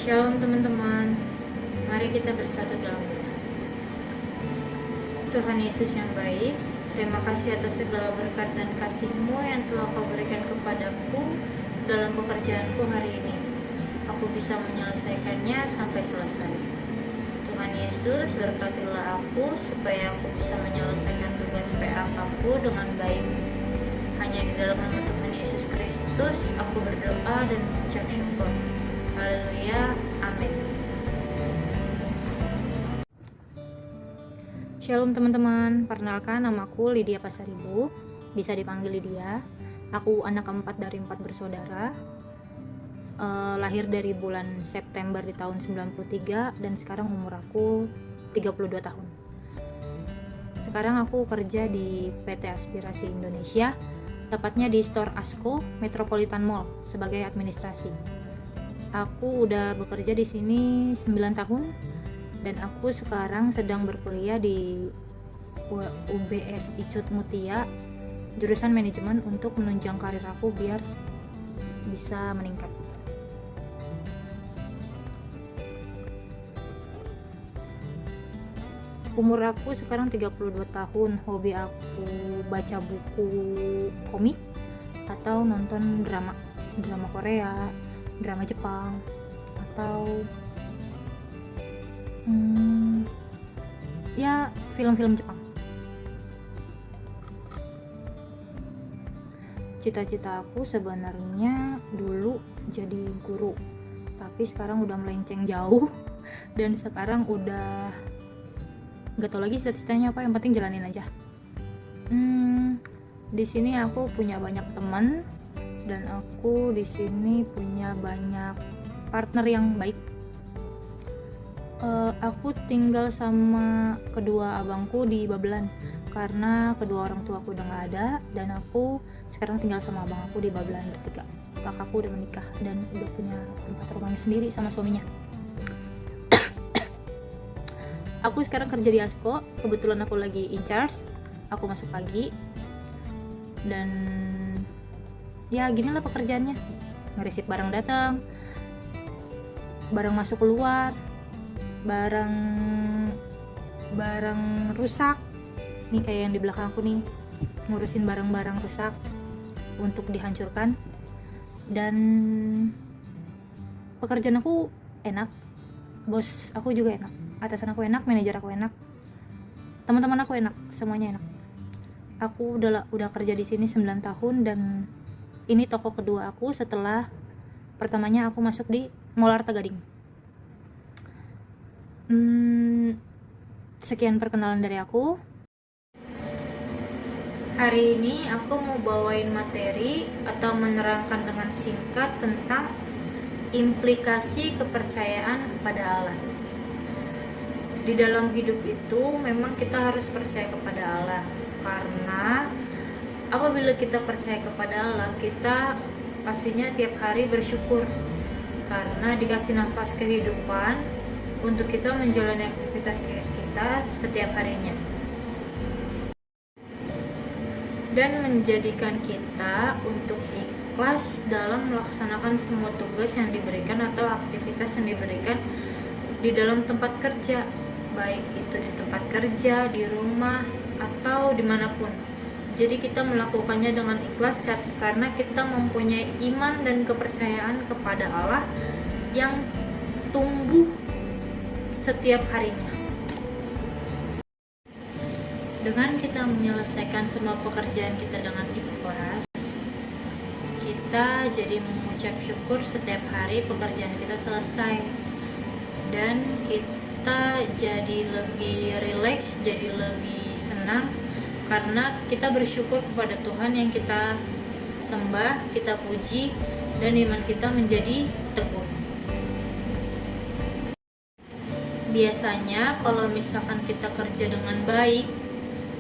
Shalom teman-teman, mari kita bersatu dalam doa. Tuhan Yesus yang baik, terima kasih atas segala berkat dan kasih-Mu yang telah Kau berikan kepadaku dalam pekerjaanku hari ini. Aku bisa menyelesaikannya sampai selesai. Tuhan Yesus, berkatilah aku supaya aku bisa menyelesaikan tugas PA aku dengan baik. Hanya di dalam nama Tuhan Yesus Kristus aku berdoa dan mengucap syukur. Haleluya, amin. Shalom teman-teman, perkenalkan namaku Lydia Pasaribu, bisa dipanggil Lydia. Aku anak keempat dari 4 bersaudara. Lahir dari bulan September di tahun 93 dan sekarang umur aku 32 tahun. Sekarang aku kerja di PT Aspirasi Indonesia, tepatnya di Store Asko Metropolitan Mall sebagai administrasi. Aku udah bekerja di sini 9 tahun dan aku sekarang sedang berkuliah di UBS Icut Mutia jurusan manajemen untuk menunjang karir aku biar bisa meningkat. Umur aku sekarang 32 tahun. Hobi aku baca buku komik atau nonton drama Korea, drama Jepang, atau ya film-film Jepang. Cita-cita aku sebenarnya dulu jadi guru, tapi sekarang udah melenceng jauh dan sekarang udah gak tau lagi cita-citanya apa, yang penting jalanin aja. Di sini aku punya banyak teman dan aku di sini punya banyak partner yang baik. Aku tinggal sama kedua abangku di Babelan karena kedua orang tua aku udah nggak ada dan aku sekarang tinggal sama abang aku di Babelan bertiga. Kakakku udah menikah dan udah punya tempat rumahnya sendiri sama suaminya. Aku sekarang kerja di Asko, kebetulan aku lagi in charge. Aku masuk pagi dan ya ginilah pekerjaannya, ngeresip barang datang, barang masuk keluar, barang rusak nih kayak yang di belakang aku nih, ngurusin barang-barang rusak untuk dihancurkan. Dan pekerjaan aku enak, bos aku juga enak, atasan aku enak, manajer aku enak, teman-teman aku enak, semuanya enak. Aku udah kerja di sini 9 tahun dan ini toko kedua aku setelah pertamanya aku masuk di Mall Arta Gading. Sekian perkenalan dari aku. Hari ini aku mau bawain materi atau menerangkan dengan singkat tentang implikasi kepercayaan kepada Allah. Di dalam hidup itu memang kita harus percaya kepada Allah, karena apabila kita percaya kepada Allah, kita pastinya tiap hari bersyukur karena dikasih nafas kehidupan untuk kita menjalani aktivitas kita setiap harinya, dan menjadikan kita untuk ikhlas dalam melaksanakan semua tugas yang diberikan atau aktivitas yang diberikan di dalam tempat kerja, baik itu di tempat kerja, di rumah, atau dimanapun. Jadi kita melakukannya dengan ikhlas karena kita mempunyai iman dan kepercayaan kepada Allah yang tumbuh setiap harinya. Dengan kita menyelesaikan semua pekerjaan kita dengan ikhlas, kita jadi mengucap syukur setiap hari pekerjaan kita selesai, dan kita jadi lebih rileks, jadi lebih senang karena kita bersyukur kepada Tuhan yang kita sembah, kita puji, dan iman kita menjadi teguh. Biasanya kalau misalkan kita kerja dengan baik,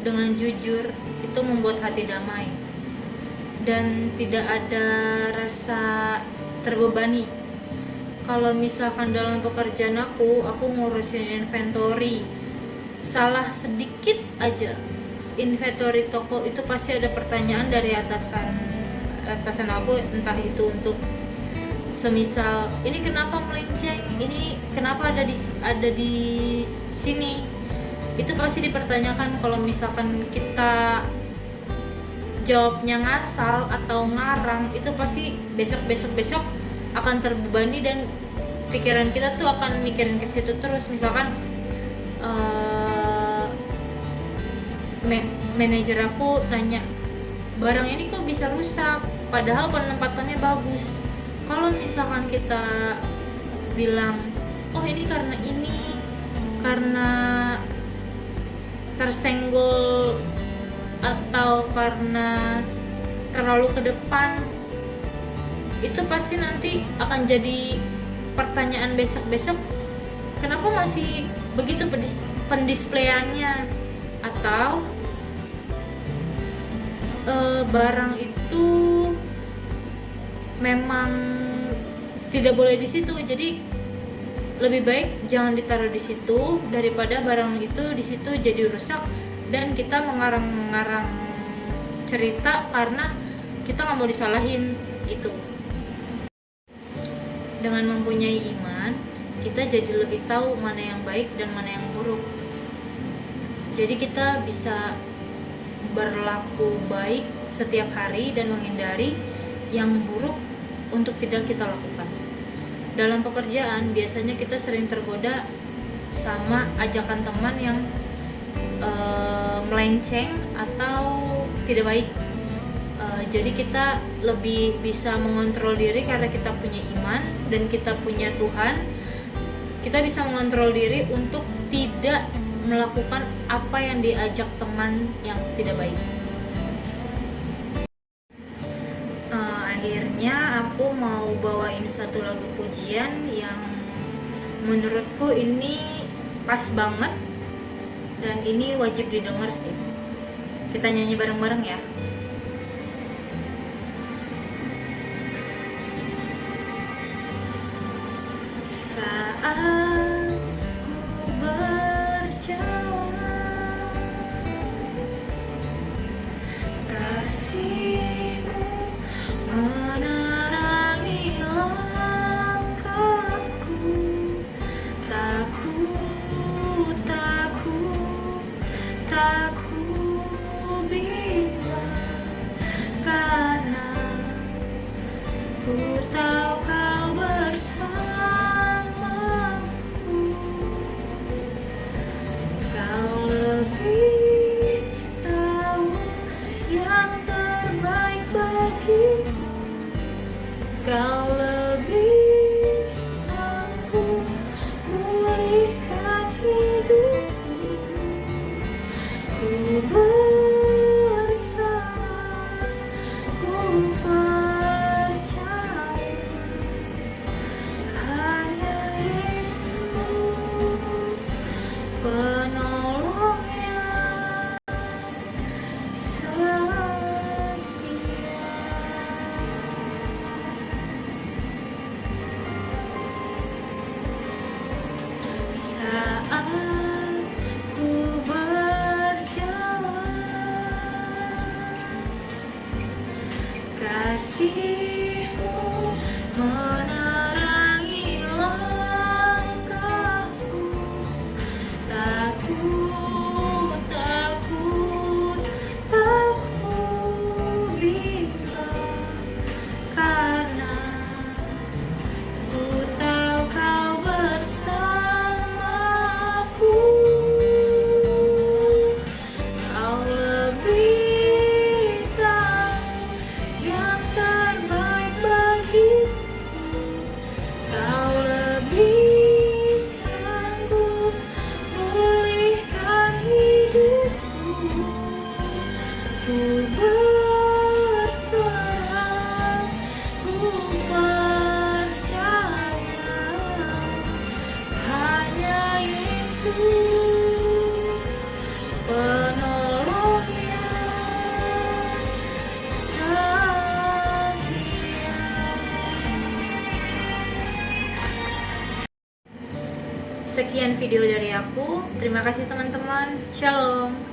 dengan jujur, itu membuat hati damai dan tidak ada rasa terbebani. Kalau misalkan dalam pekerjaan aku ngurusin inventory, salah sedikit aja inventory toko itu pasti ada pertanyaan dari atasan aku, entah itu untuk semisal ini kenapa melenceng, ini kenapa ada di sini, itu pasti dipertanyakan. Kalau misalkan kita jawabnya ngasal atau ngarang, itu pasti besok akan terbebani dan pikiran kita tuh akan mikirin ke situ terus. Misalkan manajer aku nanya, barang ini kok bisa rusak padahal penempatannya bagus. Kalau misalkan kita bilang, oh ini karena tersenggol atau karena terlalu ke depan, itu pasti nanti akan jadi pertanyaan besok, kenapa masih begitu pendisplayannya, atau barang itu memang tidak boleh di situ, jadi lebih baik jangan ditaruh di situ daripada barang itu di situ jadi rusak dan kita mengarang-ngarang cerita karena kita nggak mau disalahin itu. Dengan mempunyai iman, kita jadi lebih tahu mana yang baik dan mana yang buruk. Jadi kita bisa berlaku baik setiap hari dan menghindari yang buruk untuk tidak kita lakukan. Dalam pekerjaan biasanya kita sering tergoda sama ajakan teman yang melenceng atau tidak baik. Jadi kita lebih bisa mengontrol diri karena kita punya iman dan kita punya Tuhan. Kita bisa mengontrol diri untuk tidak melakukan apa yang diajak teman yang tidak baik. Akhirnya aku mau bawain satu lagu pujian yang menurutku ini pas banget dan ini wajib didengar sih. Kita nyanyi bareng-bareng ya. Saat ku berjalan, kasih-Mu menerangi langkahku. Takut bila karena ku tahu Kau bersamaku. Kau lebih tahu yang terbaik bagiku. Kau lebih sanggup pulihkan hidupku. Ku berserah, ku percaya hanya Yesus penolong yang setia. Saat ku berjalan, kasih-Mu menerangi langkahku. Takut bila karena ku tahu Kau bersamaku. Kau lebih tahu yang terbaik bagiku. Kau lebih sanggup pulihkan hidupku. Ku berserah, ku percaya hanya Yesus penolong yang setia. Sekian video dari aku. Terima kasih teman-teman. Shalom.